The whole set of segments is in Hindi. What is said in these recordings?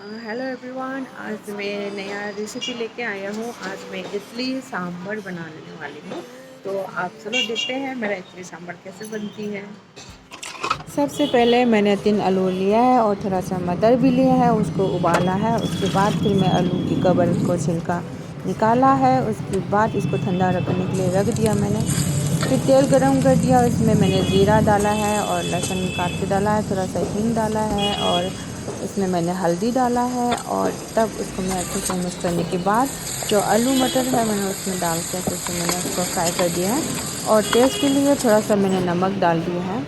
Hello everyone. आज मैं नया रेसिपी लेके आया हूँ। आज मैं इडली सांभर बनाने वाली हूँ। तो आप चलो देखते हैं मेरा इडली सांभर कैसे बनती है। सबसे पहले मैंने 3 आलू लिया है और थोड़ा सा मटर भी लिया है, उसको उबाला है। उसके बाद फिर मैं आलू की कवर को छिलका निकाला है। उसके बाद इसको ठंडा रखने के लिए रख दिया मैंने। फिर तेल गरम कर दिया, इसमें मैंने ज़ीरा डाला है और लहसुन काट के डाला है, थोड़ा सा हींग डाला है और इसमें मैंने हल्दी डाला है। और तब उसको मैं अच्छे से मिक्स करने के बाद जो आलू मटर है मैंने उसमें डाल के अच्छे से मैंने उसको फ्राई कर दिया है। और टेस्ट के लिए थोड़ा सा मैंने नमक डाल दिया है।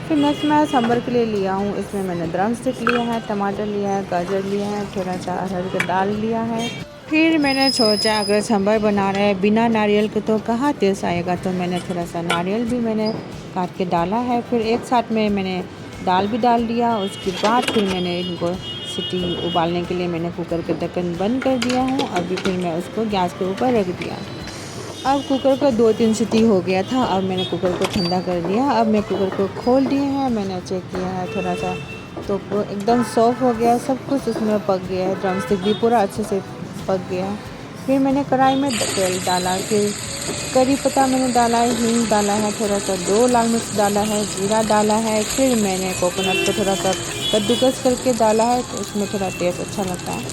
फिर नेक्स्ट मैं सांभर के लिए लिया हूँ, इसमें मैंने ड्रम स्टिक लिया है, टमाटर लिया है, गाजर लिया है, थोड़ा सा अरहर का दाल लिया है। फिर मैंने सोचा अगर सांभर बना रहे हैं बिना नारियल के तो कहाँ टेस्ट आएगा, तो मैंने थोड़ा सा नारियल भी मैंने काट के डाला है। फिर एक साथ में मैंने दाल भी डाल दिया। उसके बाद फिर मैंने इनको सीटी उबालने के लिए मैंने कुकर के ढक्कन बंद कर दिया हूँ। अभी फिर मैं उसको गैस के ऊपर रख दिया। अब कुकर का 2-3 सीटी हो गया था। अब मैंने कुकर को ठंडा कर दिया। अब मैं कुकर को खोल दिया है, मैंने चेक किया है थोड़ा सा, तो एकदम सॉफ्ट हो गया, सब कुछ उसमें पक गया है, ड्रम स्टिक भी पूरा अच्छे से पक गया है। फिर मैंने कढ़ाई में तेल डाला, फिर करी पत्ता मैंने डाला है, हींग डाला है, थोड़ा सा 2 लाल मिर्च डाला है, जीरा डाला है। फिर मैंने कोकोनट को थोड़ा सा कद्दूकस करके डाला है, तो उसमें थोड़ा टेस्ट अच्छा लगता है।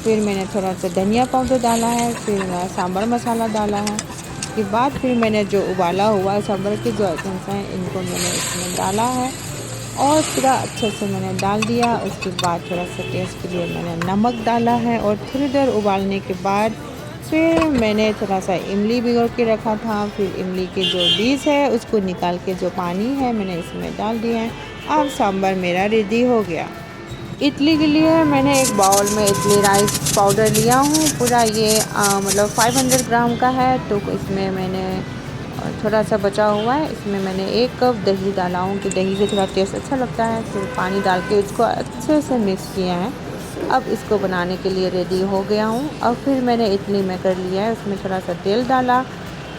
फिर मैंने थोड़ा सा धनिया पाउडर डाला है, फिर मैं सांभर मसाला डाला है। उसके बाद फिर मैंने जो उबाला हुआ सांभर के जो आइटम्स हैं इनको मैंने इसमें डाला है और पूरा अच्छे से मैंने डाल दिया। उसके बाद थोड़ा सा टेस्ट के लिए मैंने नमक डाला है और थोड़ी देर उबालने के बाद फिर मैंने थोड़ा सा इमली भिगो के रखा था, फिर इमली के जो बीज है उसको निकाल के जो पानी है मैंने इसमें डाल दिया है। अब सांभर मेरा रेडी हो गया। इडली के लिए मैंने एक बाउल में इडली राइस पाउडर लिया हूँ पूरा, ये मतलब 500 ग्राम का है। तो इसमें मैंने थोड़ा सा बचा हुआ है, इसमें मैंने 1 कप दही डाला हूँ कि दही से थोड़ा टेस्ट अच्छा लगता है। फिर पानी डाल के इसको अच्छे से मिक्स किया है। अब इसको बनाने के लिए रेडी हो गया हूँ। अब फिर मैंने इडली में कर लिया है, उसमें थोड़ा सा तेल डाला।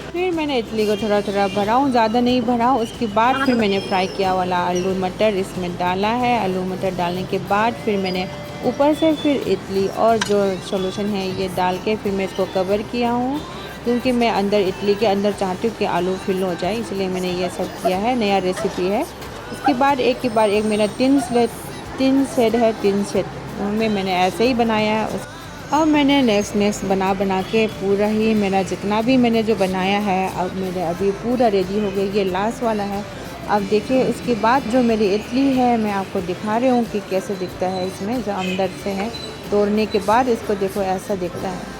फिर मैंने इडली को थोड़ा थोड़ा भरा हूँ, ज़्यादा नहीं भरा हूँ। उसके बाद फिर मैंने फ्राई किया वाला आलू मटर इसमें डाला है। आलू मटर डालने के बाद फिर मैंने ऊपर से फिर इडली और जो सॉल्यूशन है ये डाल के फिर मैं इसको कवर किया हूँ, क्योंकि मैं अंदर इडली के अंदर चाहती हूँ कि आलू फिल हो जाए, इसलिए मैंने ये सब किया है। नया रेसिपी है। उसके बाद एक के बाद एक मेरा 3 सेट है, 3 सेट में मैंने ऐसे ही बनाया है। अब मैंने नेक्स्ट बना बना के पूरा ही मेरा जितना भी मैंने जो बनाया है अब मेरे अभी पूरा रेडी हो गया। ये लास्ट वाला है। अब देखिए इसके बाद जो मेरी इडली है मैं आपको दिखा रही हूँ कि कैसे दिखता है। इसमें जो अंदर से है, तोड़ने के बाद इसको देखो ऐसा दिखता है।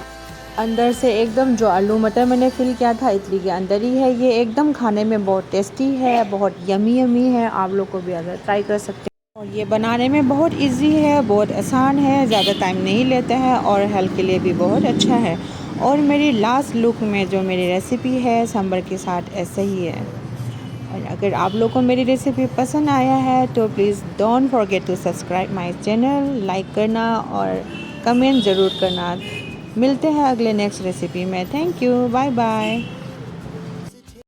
अंदर से एकदम जो आलू मटर मैंने फिल किया था इडली के अंदर ही है। ये एकदम खाने में बहुत टेस्टी है, बहुत यमी यमी है। आप लोग को भी अगर ट्राई कर सकते हैं। और ये बनाने में बहुत इजी है, बहुत आसान है, ज़्यादा टाइम नहीं लेता है और हेल्थ के लिए भी बहुत अच्छा है। और मेरी लास्ट लुक में जो मेरी रेसिपी है सांभर के साथ ऐसे ही है। और अगर आप लोग को मेरी रेसिपी पसंद आया है तो please don't forget to subscribe my channel, like करना और कमेंट ज़रूर करना। मिलते हैं अगले नेक्स्ट रेसिपी में। Thank you, bye bye.